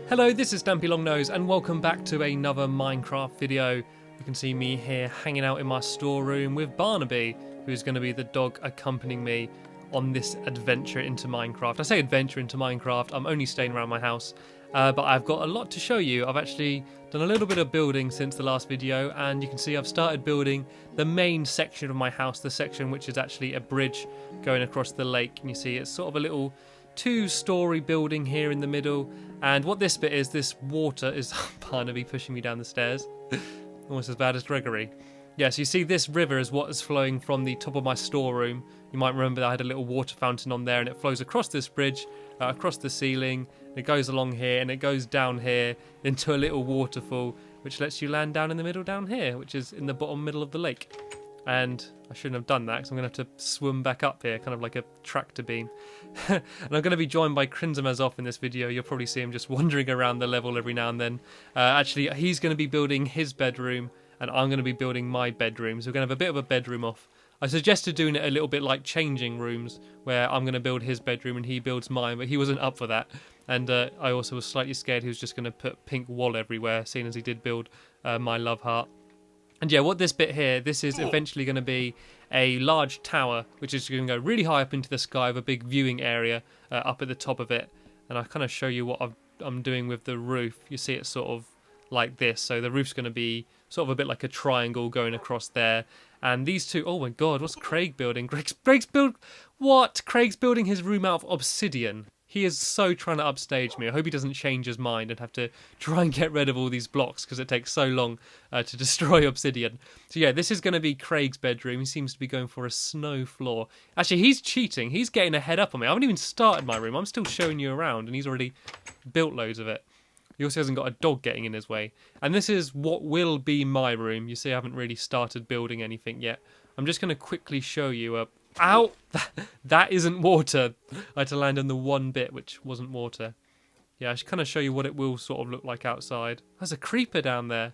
Hello, this is stampylongnose and welcome back to another Minecraft video. You can see me here hanging out in my storeroom with Barnaby, who's going to be the dog accompanying me on this adventure into Minecraft. I say adventure into Minecraft, I'm only staying around my house, but I've got a lot to show you. I've actually done a little bit of building since the last video, and you can see I've started building the main section of my house, the section which is actually a bridge going across the lake. And you see it's sort of a little two-story building here in the middle, and what this bit is, this water is Barnaby pushing me down the stairs, almost as bad as Gregory. Yeah, so you see this river is what is flowing from the top of my storeroom. You might remember that I had a little water fountain on there, and it flows across this bridge, across the ceiling, it goes along here, and it goes down here into a little waterfall, which lets you land down in the middle down here, which is in the bottom middle of the lake. And I shouldn't have done that because I'm going to have to swim back up here, kind of like a tractor beam. And I'm going to be joined by Crinzamazov in this video. You'll probably see him just wandering around the level every now and then. Actually, he's going to be building his bedroom, and I'm going to be building my bedroom. So we're going to have a bit of a bedroom off. I suggested doing it a little bit like changing rooms, where I'm going to build his bedroom and he builds mine, but he wasn't up for that. And I also was slightly scared he was just going to put pink wool everywhere, seeing as he did build my love heart. And yeah, what this bit here, this is eventually going to be a large tower, which is going to go really high up into the sky with a big viewing area up at the top of it. And I'll kind of show you what I'm doing with the roof. You see it's sort of like this. So the roof's going to be sort of a bit like a triangle going across there. And these two, oh my god, what's Craig building? Craig's building his room out of obsidian. He is so trying to upstage me. I hope he doesn't change his mind and have to try and get rid of all these blocks because it takes so long to destroy obsidian. So yeah, this is going to be Craig's bedroom. He seems to be going for a snow floor. Actually, he's cheating. He's getting a head up on me. I haven't even started my room. I'm still showing you around, and he's already built loads of it. He also hasn't got a dog getting in his way. And this is what will be my room. You see, I haven't really started building anything yet. I'm just going to quickly show you a... Ow! That isn't water. I had to land on the one bit which wasn't water. Yeah, I should kind of show you what it will sort of look like outside. There's a creeper down there.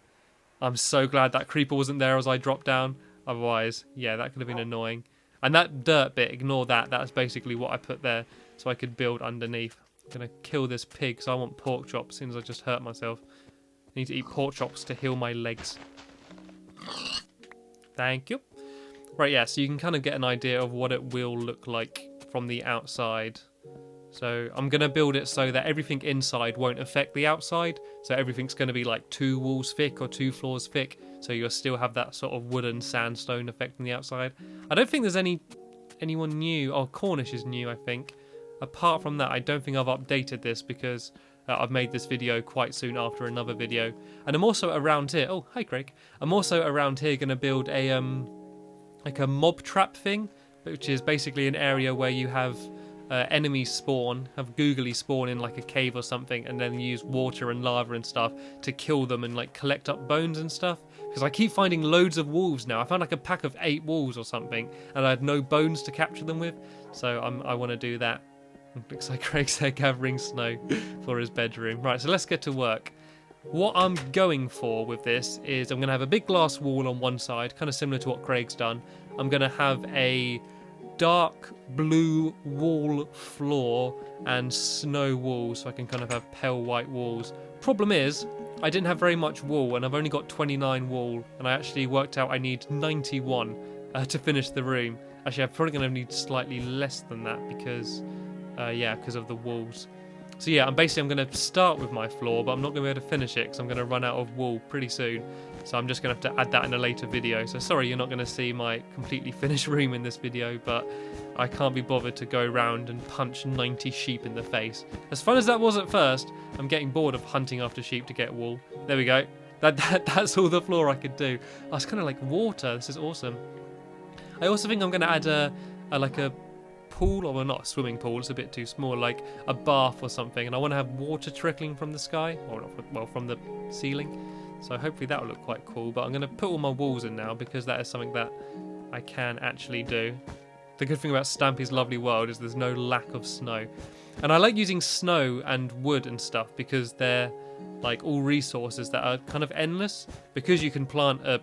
I'm so glad that creeper wasn't there as I dropped down. Otherwise, yeah, that could have been annoying. And that dirt bit, ignore that. That's basically what I put there so I could build underneath. I'm going to kill this pig because I want pork chops since I just hurt myself. I need to eat pork chops to heal my legs. Thank you. Right, yeah, so you can kind of get an idea of what it will look like from the outside. So I'm going to build it so that everything inside won't affect the outside. So everything's going to be like 2 walls thick or 2 floors thick. So you'll still have that sort of wooden sandstone effect on the outside. I don't think there's anyone new. Oh, Cornish is new, I think. Apart from that, I don't think I've updated this because I've made this video quite soon after another video. And I'm also around here. Oh, hi, Craig. I'm also around here going to build a... like a mob trap thing, which is basically an area where you have enemies spawn, have googly spawn in like a cave or something, and then use water and lava and stuff to kill them and like collect up bones and stuff. Because I keep finding loads of wolves now. I found like a pack of 8 wolves or something, and I had no bones to capture them with, so I want to do that. Looks like Craig's there gathering snow for his bedroom. Right, so let's get to work. What I'm going for with this is I'm going to have a big glass wall on one side, kind of similar to what Craig's done. I'm going to have a dark blue wall floor and snow walls, so I can kind of have pale white walls. Problem is, I didn't have very much wool, and I've only got 29 wool, and I actually worked out I need 91 to finish the room. Actually, I'm probably going to need slightly less than that because of the walls. So yeah, I'm going to start with my floor, but I'm not going to be able to finish it because I'm going to run out of wool pretty soon. So I'm just going to have to add that in a later video. So sorry you're not going to see my completely finished room in this video, but I can't be bothered to go around and punch 90 sheep in the face. As fun as that was at first, I'm getting bored of hunting after sheep to get wool. There we go. That's all the floor I could do. Oh, it's kind of like water. This is awesome. I also think I'm going to add a pool, or well, not a swimming pool, it's a bit too small, like a bath or something, and I want to have water trickling from the sky, or from the ceiling, so hopefully that will look quite cool. But I'm going to put all my walls in now because that is something that I can actually do. The good thing about Stampy's lovely world is there's no lack of snow, and I like using snow and wood and stuff because they're like all resources that are kind of endless, because you can plant a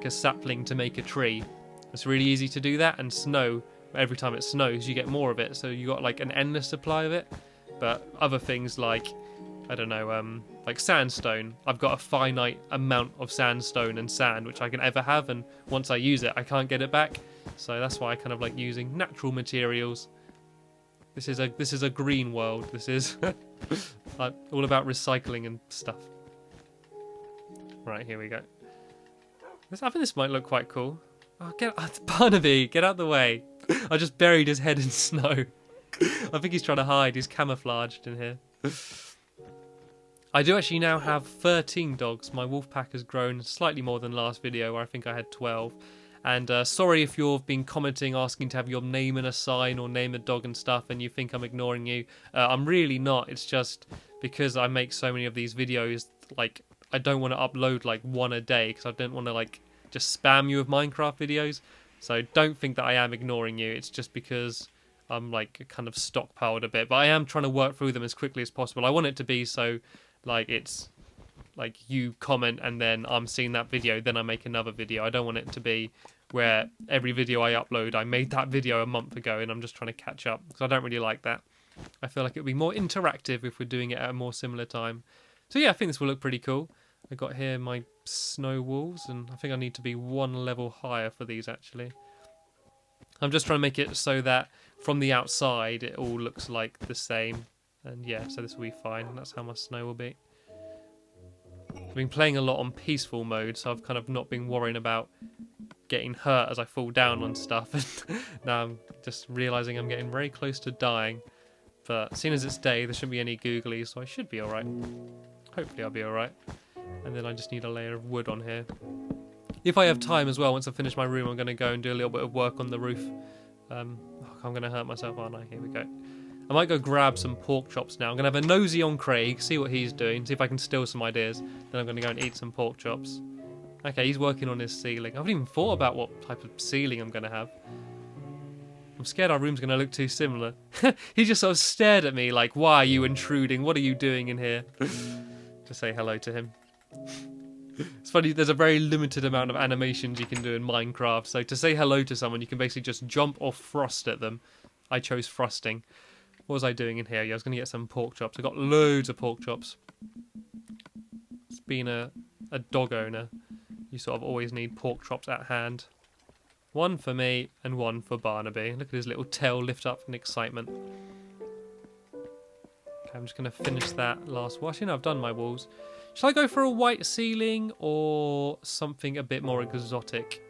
sapling to make a tree. It's really easy to do that, and snow, every time it snows you get more of it, so you got like an endless supply of it. But other things like I don't know, like sandstone. I've got a finite amount of sandstone and sand which I can ever have, and once I use it, I can't get it back. So that's why I kind of like using natural materials. This is a green world. This is like all about recycling and stuff. Right, here we go. I think this might look quite cool. Oh, Barnaby, get out the way. I just buried his head in snow. I think he's trying to hide. He's camouflaged in here. I do actually now have 13 dogs. My wolf pack has grown slightly more than last video where I think I had 12. And sorry if you've been commenting asking to have your name in a sign or name a dog and stuff and you think I'm ignoring you. I'm really not. It's just because I make so many of these videos, like I don't want to upload like one a day because I don't want to like just spam you with Minecraft videos. So don't think that I am ignoring you. It's just because I'm like kind of stockpiled a bit. But I am trying to work through them as quickly as possible. I want it to be so like it's like you comment and then I'm seeing that video, then I make another video. I don't want it to be where every video I upload, I made that video a month ago and I'm just trying to catch up, because I don't really like that. I feel like it would be more interactive if we're doing it at a more similar time. So yeah, I think this will look pretty cool. I got here my snow walls, and I think I need to be one level higher for these actually. I'm just trying to make it so that from the outside it all looks like the same. And yeah, so this will be fine. That's how my snow will be. I've been playing a lot on peaceful mode, so I've kind of not been worrying about getting hurt as I fall down on stuff. And now I'm just realising I'm getting very close to dying. But seeing as it's day, there shouldn't be any googlies, so I should be alright. Hopefully I'll be alright. And then I just need a layer of wood on here. If I have time as well, once I finish my room, I'm going to go and do a little bit of work on the roof. I'm going to hurt myself, aren't I? Here we go. I might go grab some pork chops now. I'm going to have a nosy on Craig, see what he's doing, see if I can steal some ideas. Then I'm going to go and eat some pork chops. Okay, he's working on his ceiling. I haven't even thought about what type of ceiling I'm going to have. I'm scared our room's going to look too similar. He just sort of stared at me like, why are you intruding? What are you doing in here? To say hello to him. It's funny, there's a very limited amount of animations you can do in Minecraft. So to say hello to someone, you can basically just jump or thrust at them. I chose thrusting. What was I doing in here? Yeah, I was going to get some pork chops. I got loads of pork chops. It's being a dog owner. You sort of always need pork chops at hand. One for me and one for Barnaby. Look at his little tail lift up in excitement. Okay, I'm just going to finish that last washing. I've done my walls. Shall I go for a white ceiling or something a bit more exotic?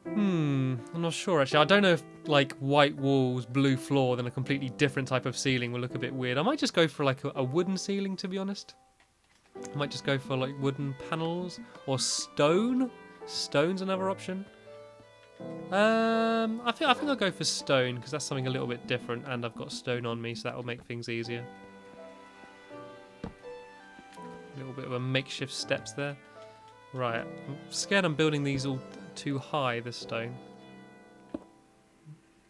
I'm not sure actually. I don't know if like white walls, blue floor, then a completely different type of ceiling will look a bit weird. I might just go for like a wooden ceiling, to be honest. I might just go for like wooden panels or stone. Stone's another option. I think I'll go for stone because that's something a little bit different, and I've got stone on me, so that will make things easier. A little bit of a makeshift steps there. Right, I'm scared I'm building these all too high, this stone.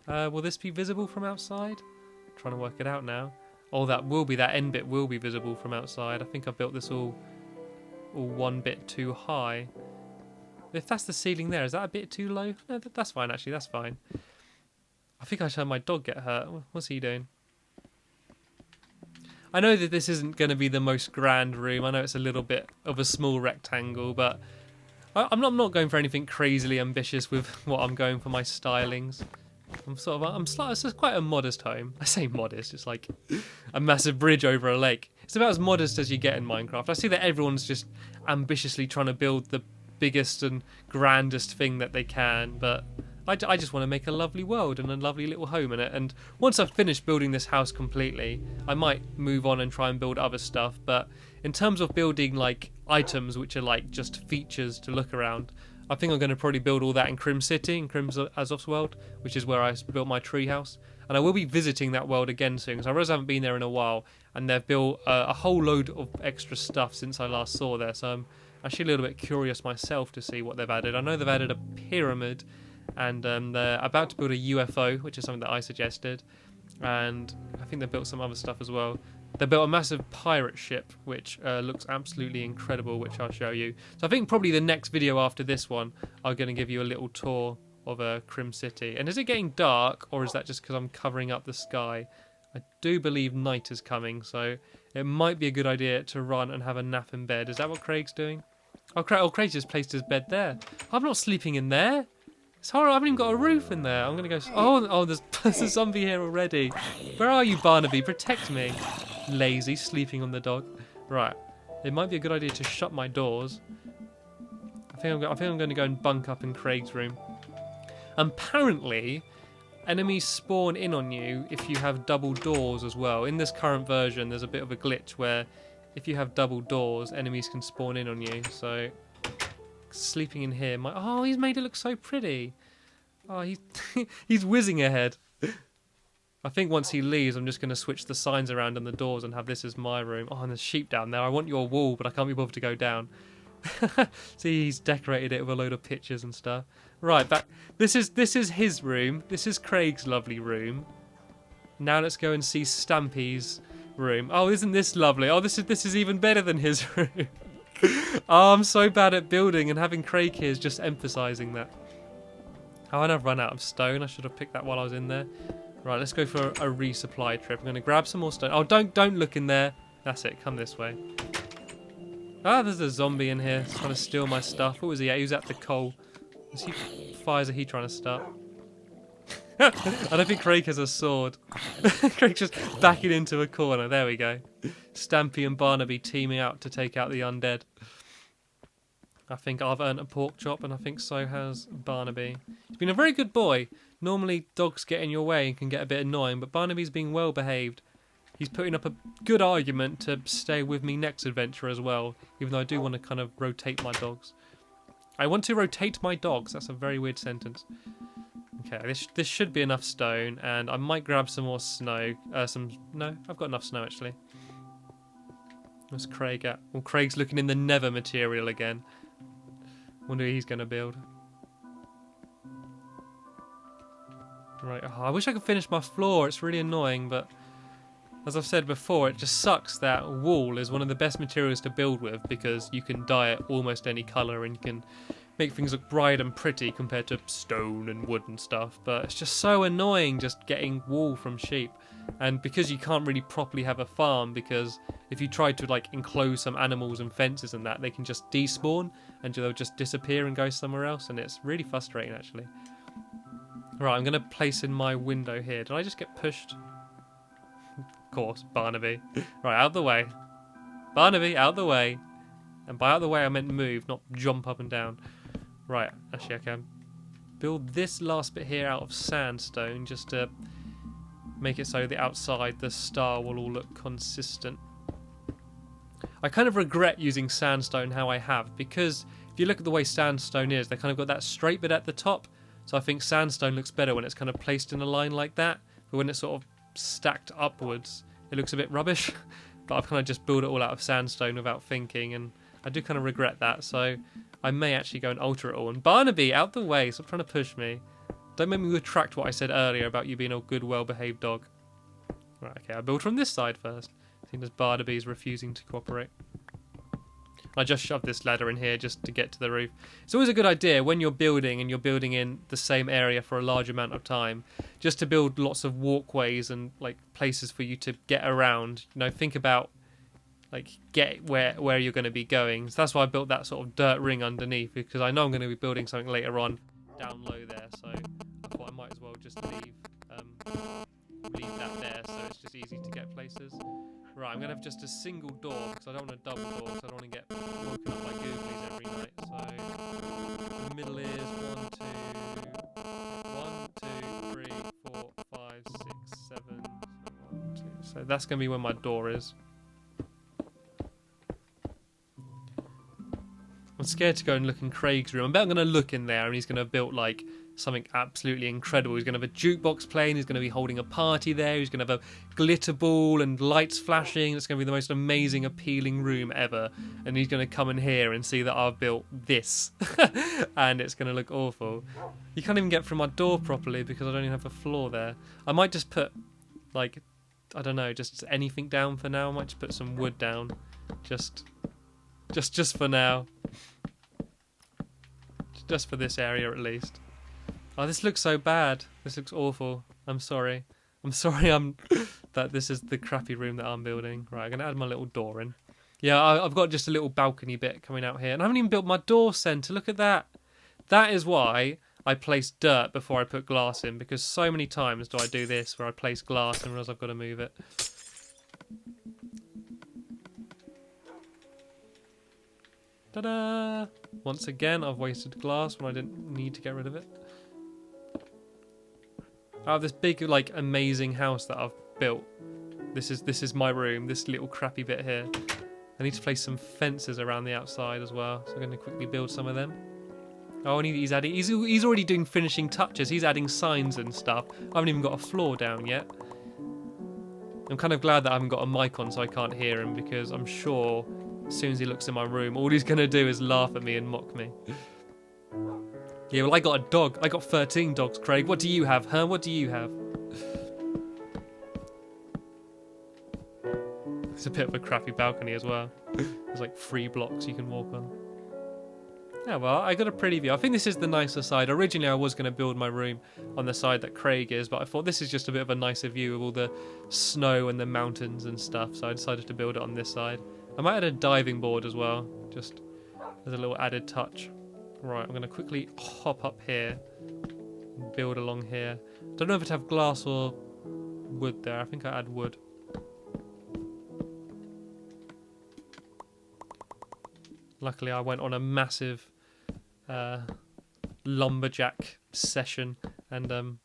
Will this be visible from outside? I'm trying to work it out now. Oh, that end bit will be visible from outside. I think I built this all one bit too high. If that's the ceiling there, is that a bit too low? No, that's fine actually, that's fine. I think I should have my dog get hurt. What's he doing? I know that this isn't going to be the most grand room. I know it's a little bit of a small rectangle, but I'm not going for anything crazily ambitious with what I'm going for my stylings. It's just quite a modest home. I say modest, it's like a massive bridge over a lake. It's about as modest as you get in Minecraft. I see that everyone's just ambitiously trying to build the biggest and grandest thing that they can, but I just want to make a lovely world and a lovely little home in it. And once I've finished building this house completely, I might move on and try and build other stuff. But in terms of building like items which are like just features to look around, I think I'm going to probably build all that in Crim City, in Crim Azov's world, which is where I built my treehouse. And I will be visiting that world again soon, because I realize I haven't been there in a while, and they've built a whole load of extra stuff since I last saw there. So I'm actually a little bit curious myself to see what they've added. I know they've added a pyramid, and they're about to build a UFO, which is something that I suggested. And I think they've built some other stuff as well. They built a massive pirate ship, which looks absolutely incredible, which I'll show you. So I think probably the next video after this one, I'm going to give you a little tour of Crim City. And is it getting dark, or is that just because I'm covering up the sky? I do believe night is coming, so it might be a good idea to run and have a nap in bed. Is that what Craig's doing? Oh, Craig just placed his bed there. I'm not sleeping in there. It's horrible. I haven't even got a roof in there. I'm going to go... Oh, there's a zombie here already. Where are you, Barnaby? Protect me. Lazy, sleeping on the dog. Right. It might be a good idea to shut my doors. I think I'm going to go and bunk up in Craig's room. Apparently, enemies spawn in on you if you have double doors as well. In this current version, there's a bit of a glitch where if you have double doors, enemies can spawn in on you. So, sleeping in here... Oh, he's made it look so pretty. Oh, he's whizzing ahead. I think once he leaves, I'm just going to switch the signs around on the doors and have this as my room. Oh, and there's sheep down there. I want your wall, but I can't be bothered to go down. See, he's decorated it with a load of pictures and stuff. Right, back. This is his room. This is Craig's lovely room. Now let's go and see Stampy's room. Oh, isn't this lovely? Oh, this is even better than his room. Oh, I'm so bad at building, and having Craig here is just emphasising that. Oh, and I've run out of stone. I should have picked that while I was in there. Right, let's go for a resupply trip. I'm going to grab some more stone. Oh, don't look in there. That's it. Come this way. Ah, there's a zombie in here. He's trying to steal my stuff. What was he at? He was at the coal. What fires are he trying to start? I don't think Craig has a sword. Craig's just backing into a corner. There we go. Stampy and Barnaby teaming out to take out the undead. I think I've earned a pork chop, and I think so has Barnaby. He's been a very good boy. Normally dogs get in your way and can get a bit annoying, but Barnaby's being well behaved. He's putting up a good argument to stay with me next adventure as well, even though I do want to kind of rotate my dogs. I want to rotate my dogs. That's a very weird sentence. Okay, this should be enough stone, and I might grab some more snow. No, I've got enough snow actually. Where's Craig at? Well, Craig's looking in the nether material again. Wonder who he's going to build. Right, oh, I wish I could finish my floor. It's really annoying, but as I've said before, it just sucks that wool is one of the best materials to build with because you can dye it almost any colour and you can make things look bright and pretty compared to stone and wood and stuff. But it's just so annoying just getting wool from sheep. And because you can't really properly have a farm, because if you try to like enclose some animals and fences and that, they can just despawn and they'll just disappear and go somewhere else, and it's really frustrating actually. Right, I'm going to place in my window here. Did I just get pushed? Of course, Barnaby. Right, out of the way. Barnaby, out of the way. And by out of the way, I meant move, not jump up and down. Right, actually I can build this last bit here out of sandstone just to make it so the outside, the star will all look consistent. I kind of regret using sandstone how I have, because if you look at the way sandstone is, they kind of got that straight bit at the top. So I think sandstone looks better when it's kind of placed in a line like that. But when it's sort of stacked upwards, it looks a bit rubbish. But I've kind of just built it all out of sandstone without thinking, and I do kind of regret that. So I may actually go and alter it all. And Barnaby, out the way, stop trying to push me. Don't make me retract what I said earlier about you being a good, well-behaved dog. Right, okay, I build from this side first. I think this Barnaby is refusing to cooperate. I just shoved this ladder in here just to get to the roof. It's always a good idea when you're building and you're building in the same area for a large amount of time, just to build lots of walkways and like places for you to get around. You know, think about like get where you're going to be going. So that's why I built that sort of dirt ring underneath, because I know I'm going to be building something later on down low there. So I thought I might as well just leave that there, so it's just easy to get places. Right, I'm going to have just a single door, because I don't want a double door, because I don't want to get woken up by googlies every night. So the middle is 1, 2, 3, 4, 5, 6, 7. 1, 2. So that's going to be where my door is. I'm scared to go and look in Craig's room. I bet I'm going to look in there and he's going to have built like something absolutely incredible. He's going to have a jukebox playing, he's going to be holding a party there, he's going to have a glitter ball and lights flashing. It's going to be the most amazing, appealing room ever. And he's going to come in here and see that I've built this. And it's going to look awful. You can't even get through my door properly because I don't even have a floor there. I might just put, like, I don't know, just anything down for now. I might just put some wood down. Just for now. Just for this area at least. Oh, this looks so bad. This looks awful. I'm sorry. I'm sorry that this is the crappy room that I'm building. Right, I'm going to add my little door in. Yeah, I've got just a little balcony bit coming out here. And I haven't even built my door centre. Look at that. That is why I place dirt before I put glass in. Because so many times do I do this where I place glass and realize I've got to move it. Ta-da! Once again, I've wasted glass when I didn't need to get rid of it. I have this big, like, amazing house that I've built. This is my room, this little crappy bit here. I need to place some fences around the outside as well, so I'm going to quickly build some of them. Oh, and he's already doing finishing touches. He's adding signs and stuff. I haven't even got a floor down yet. I'm kind of glad that I haven't got a mic on so I can't hear him, because I'm sure as soon as he looks in my room, all he's going to do is laugh at me and mock me. Yeah, well, I got a dog. I got 13 dogs, Craig. What do you have, huh? What do you have? It's a bit of a crappy balcony as well. There's like 3 blocks you can walk on. Yeah, well, I got a pretty view. I think this is the nicer side. Originally, I was going to build my room on the side that Craig is, but I thought this is just a bit of a nicer view of all the snow and the mountains and stuff, so I decided to build it on this side. I might add a diving board as well, just as a little added touch. Right, I'm going to quickly hop up here and build along here. Don't know if it have glass or wood there. I think I add wood. Luckily, I went on a massive lumberjack session. And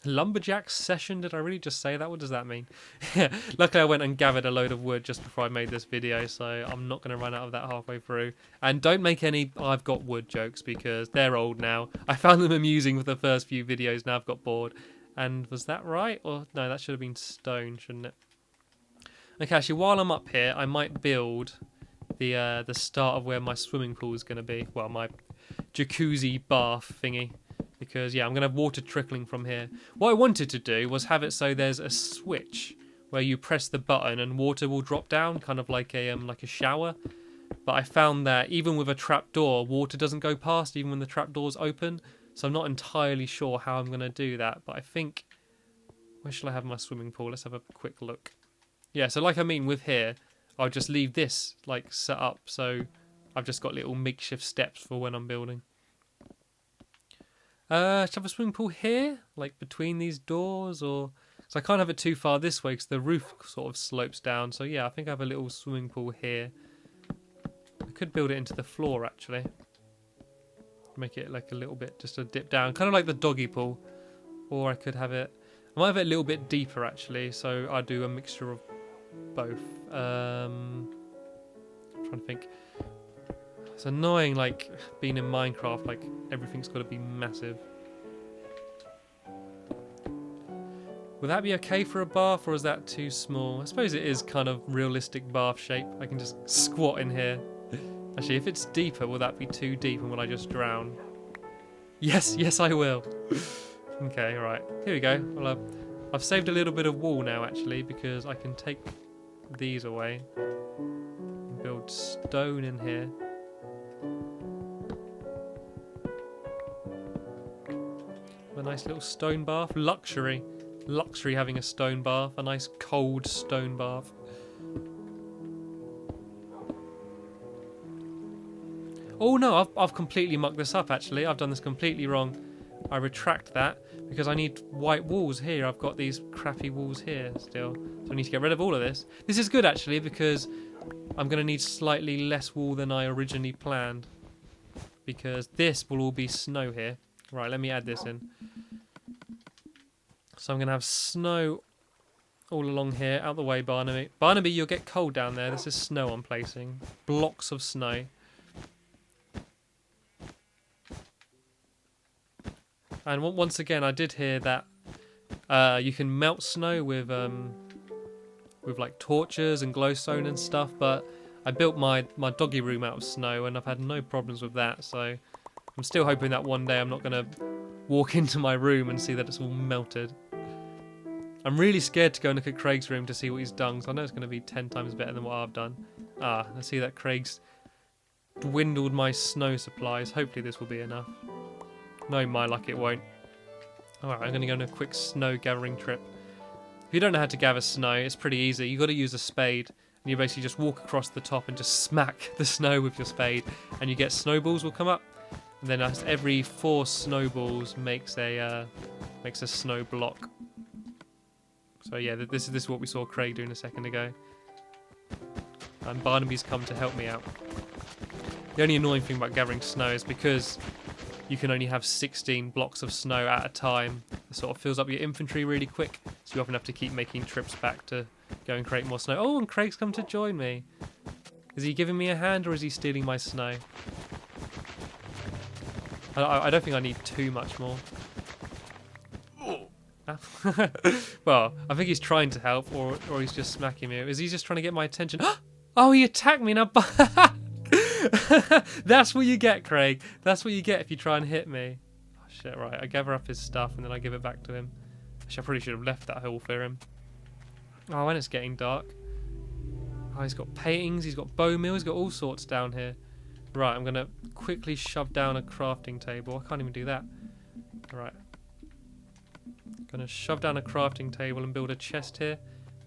lumberjack session? Did I really just say that? What does that mean? Luckily, I went and gathered a load of wood just before I made this video, so I'm not going to run out of that halfway through. And don't make any I've got wood jokes, because they're old now. I found them amusing with the first few videos, now I've got bored. And was that right? Or no, that should have been stone, shouldn't it? Okay, actually, while I'm up here, I might build the start of where my swimming pool is going to be. Well, my jacuzzi bath thingy. Because, yeah, I'm going to have water trickling from here. What I wanted to do was have it so there's a switch where you press the button and water will drop down, kind of like a shower. But I found that even with a trapdoor, water doesn't go past, even when the trapdoor's open. So I'm not entirely sure how I'm going to do that. But I think... Where shall I have my swimming pool? Let's have a quick look. Yeah, so like I mean with here, I'll just leave this like set up. So I've just got little makeshift steps for when I'm building. Should I have a swimming pool here? Like between these doors? Or... So I can't have it too far this way because the roof sort of slopes down. So yeah, I think I have a little swimming pool here. I could build it into the floor actually. Make it like a little bit, just a dip down. Kind of like the doggy pool. Or I could have it... I might have it a little bit deeper actually. So I do a mixture of both. I'm trying to think. It's annoying, like, being in Minecraft, like, everything's got to be massive. Would that be okay for a bath, or is that too small? I suppose it is kind of realistic bath shape. I can just squat in here. Actually, if it's deeper, will that be too deep, and will I just drown? Yes, yes I will. Okay, right. Here we go. Well, I've saved a little bit of wall now, actually, because I can take these away. And build stone in here. A nice little stone bath. Luxury having a stone bath. A nice cold stone bath. Oh no, I've completely mucked this up actually. I've done this completely wrong. I retract that because I need white walls here. I've got these crappy walls here still. So I need to get rid of all of this. This is good actually because I'm going to need slightly less wall than I originally planned. Because this will all be snow here. Right, let me add this in. So I'm going to have snow all along here. Out the way, Barnaby. Barnaby, you'll get cold down there. This is snow I'm placing. Blocks of snow. And once again, I did hear that you can melt snow with like torches and glowstone and stuff. But I built my doggy room out of snow and I've had no problems with that. So I'm still hoping that one day I'm not going to walk into my room and see that it's all melted. I'm really scared to go and look at Craig's room to see what he's done, because I know it's going to be 10 times better than what I've done. I see that Craig's dwindled my snow supplies. Hopefully this will be enough. No, my luck, it won't. Alright, I'm going to go on a quick snow gathering trip. If you don't know how to gather snow, it's pretty easy. You've got to use a spade, and you basically just walk across the top and just smack the snow with your spade, and you get snowballs will come up. And then every 4 snowballs makes a snow block. So yeah, this is what we saw Craig doing a second ago. And Barnaby's come to help me out. The only annoying thing about gathering snow is because you can only have 16 blocks of snow at a time. It sort of fills up your inventory really quick, so you often have to keep making trips back to go and create more snow. Oh, and Craig's come to join me. Is he giving me a hand or is he stealing my snow? I don't think I need too much more. Well, I think he's trying to help, or he's just smacking me. Is he just trying to get my attention? Oh, he attacked me now. That's what you get, Craig. That's what you get if you try and hit me. Oh, shit, right. I gather up his stuff and then I give it back to him. Actually, I probably should have left that hole for him. Oh, and it's getting dark. Oh, he's got paintings, he's got bow mill, he's got all sorts down here. Right, I'm going to quickly shove down a crafting table. I can't even do that. Right. I'm going to shove down a crafting table and build a chest here.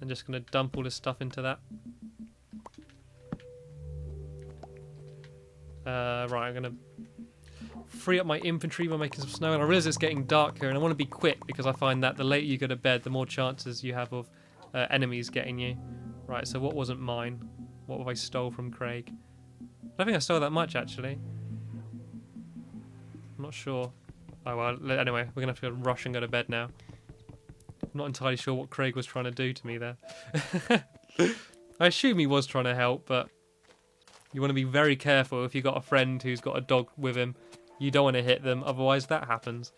I'm just going to dump all this stuff into that. Right, I'm going to free up my inventory by making some snow. And I realise it's getting dark here, and I want to be quick because I find that the later you go to bed, the more chances you have of enemies getting you. Right, so what wasn't mine? What have I stole from Craig? I don't think I stole that much, actually. I'm not sure. Oh, well, anyway, we're going to have to rush and go to bed now. I'm not entirely sure what Craig was trying to do to me there. I assume he was trying to help, but you want to be very careful if you've got a friend who's got a dog with him. You don't want to hit them, otherwise that happens.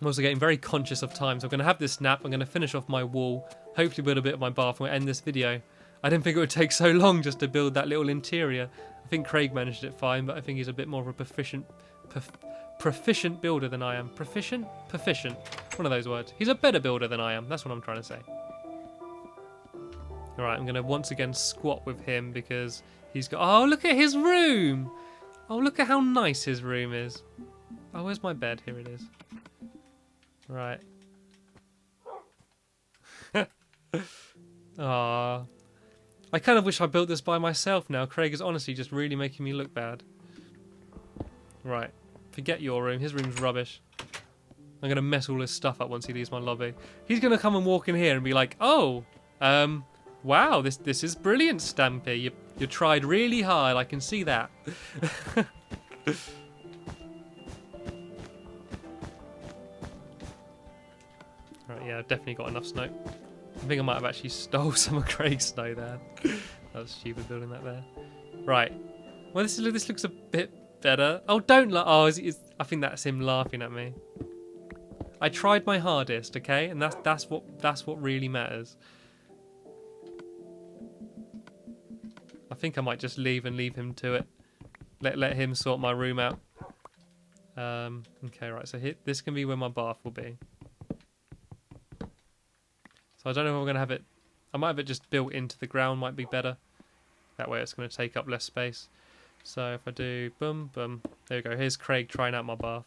I'm also getting very conscious of time, so I'm going to have this nap. I'm going to finish off my wall, hopefully build a bit of my bath, and we'll end this video. I didn't think it would take so long just to build that little interior. I think Craig managed it fine, but I think he's a bit more of a proficient builder than I am. Proficient? Proficient. One of those words. He's a better builder than I am. That's what I'm trying to say. Alright, I'm going to once again squat with him because he's got... Oh, look at his room! Oh, look at how nice his room is. Oh, where's my bed? Here it is. Right. Aww. I kind of wish I built this by myself now. Craig is honestly just really making me look bad. Right. Forget your room. His room's rubbish. I'm going to mess all his stuff up once he leaves my lobby. He's going to come and walk in here and be like, oh, wow, this is brilliant, Stampy. You tried really hard. I can see that. Right, yeah, I've definitely got enough snow. I think I might have actually stole some of Craig's snow there. That was stupid building that there. Right. Well, this looks a bit better. Oh, don't laugh. Oh, I think that's him laughing at me. I tried my hardest, okay, and that's what really matters. I think I might just leave him to it. Let him sort my room out. Okay, right. So this can be where my bath will be. So I don't know if I'm going to have it... I might have it just built into the ground, might be better. That way it's going to take up less space. So if I do boom, boom. There we go. Here's Craig trying out my bath.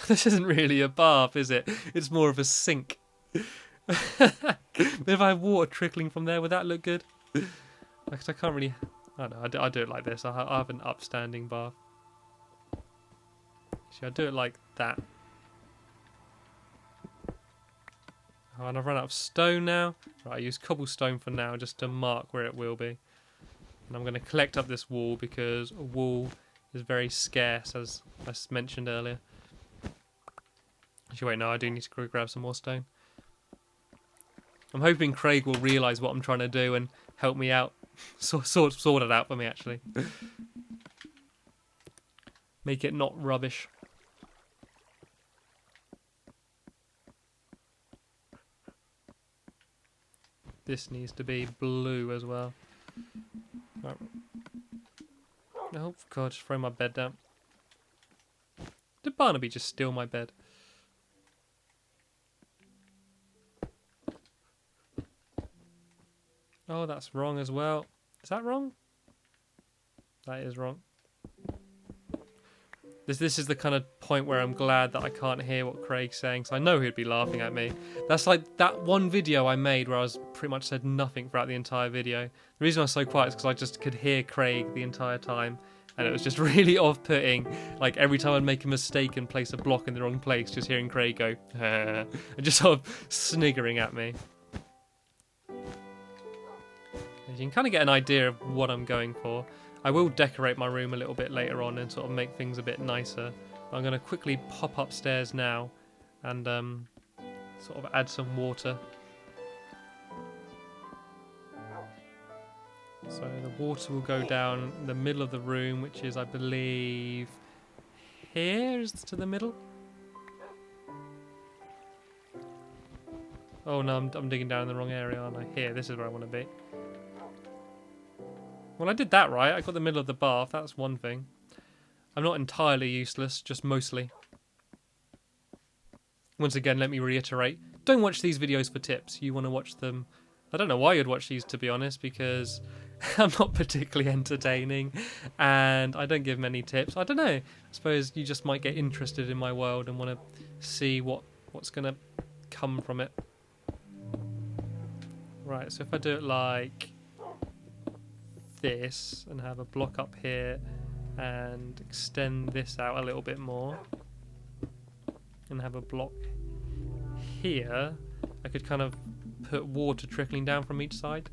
This isn't really a bath, is it? It's more of a sink. But if I have water trickling from there, would that look good? Because I can't really... I don't know. I do it like this. I have an upstanding bath. Actually, I do it like that. Oh, and I've run out of stone now. Right, I use cobblestone for now just to mark where it will be. And I'm going to collect up this wall because wool is very scarce, as I mentioned earlier. Actually, wait, no, I do need to grab some more stone. I'm hoping Craig will realise what I'm trying to do and help me out. Sort it out for me, actually. Make it not rubbish. This needs to be blue as well. Right. Oh, God, just throw my bed down. Did Barnaby just steal my bed? Oh, that's wrong as well. Is that wrong? That is wrong. This is the kind of point where I'm glad that I can't hear what Craig's saying, so I know he'd be laughing at me. That's like that one video I made where I was pretty much said nothing throughout the entire video. The reason I was so quiet is because I just could hear Craig the entire time, and it was just really off-putting. Like every time I'd make a mistake and place a block in the wrong place, just hearing Craig go and just sort of sniggering at me. You can kind of get an idea of what I'm going for. I will decorate my room a little bit later on and sort of make things a bit nicer. But I'm going to quickly pop upstairs now and sort of add some water. So the water will go down the middle of the room, which is, I believe, here is to the middle. Oh no, I'm digging down in the wrong area, aren't I? Here, this is where I want to be. Well, I did that right. I got the middle of the bath. That's one thing. I'm not entirely useless, just mostly. Once again, let me reiterate. Don't watch these videos for tips. You want to watch them... I don't know why you'd watch these, to be honest, because I'm not particularly entertaining and I don't give many tips. I don't know. I suppose you just might get interested in my world and want to see what's going to come from it. Right, so if I do it like... this and have a block up here and extend this out a little bit more and have a block here, I could kind of put water trickling down from each side.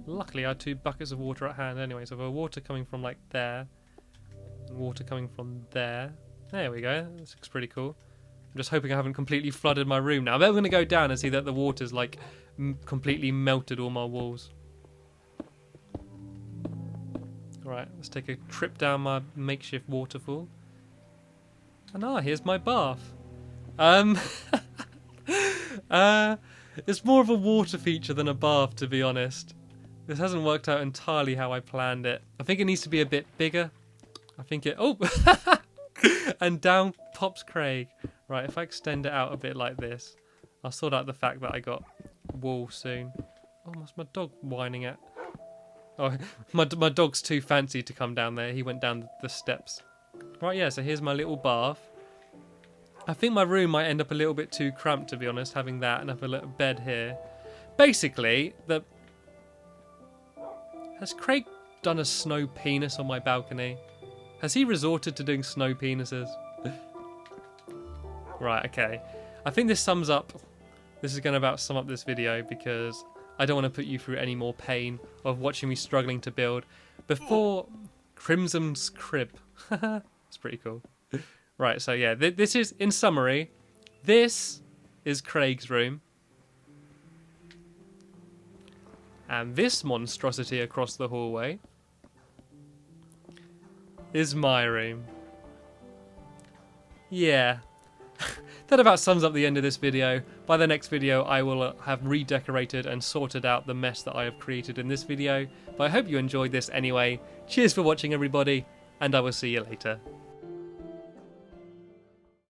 Luckily I had 2 buckets of water at hand anyway, so I've got water coming from like there and water coming from there. There we go, this looks pretty cool. I'm just hoping I haven't completely flooded my room now. Then we're going to go down and see that the water's like completely melted all my walls. Right, let's take a trip down my makeshift waterfall. And here's my bath. It's more of a water feature than a bath, to be honest. This hasn't worked out entirely how I planned it. I think it needs to be a bit bigger. I think it... Oh! And down pops Craig. Right, if I extend it out a bit like this, I'll sort out the fact that I got wool soon. Oh, what's my dog whining at? Oh, my dog's too fancy to come down there. He went down the steps. Right, yeah, so here's my little bath. I think my room might end up a little bit too cramped, to be honest, having that and have a little bed here. Basically, has Craig done a snow penis on my balcony? Has he resorted to doing snow penises? Right, okay. I think this sums up... This is going to about sum up this video because... I don't want to put you through any more pain of watching me struggling to build before Crimson's crib. It's pretty cool. Right, so yeah, this is, in summary, this is Craig's room. And this monstrosity across the hallway is my room. Yeah. That about sums up the end of this video. By the next video, I will have redecorated and sorted out the mess that I have created in this video. But I hope you enjoyed this anyway. Cheers for watching, everybody, and I will see you later.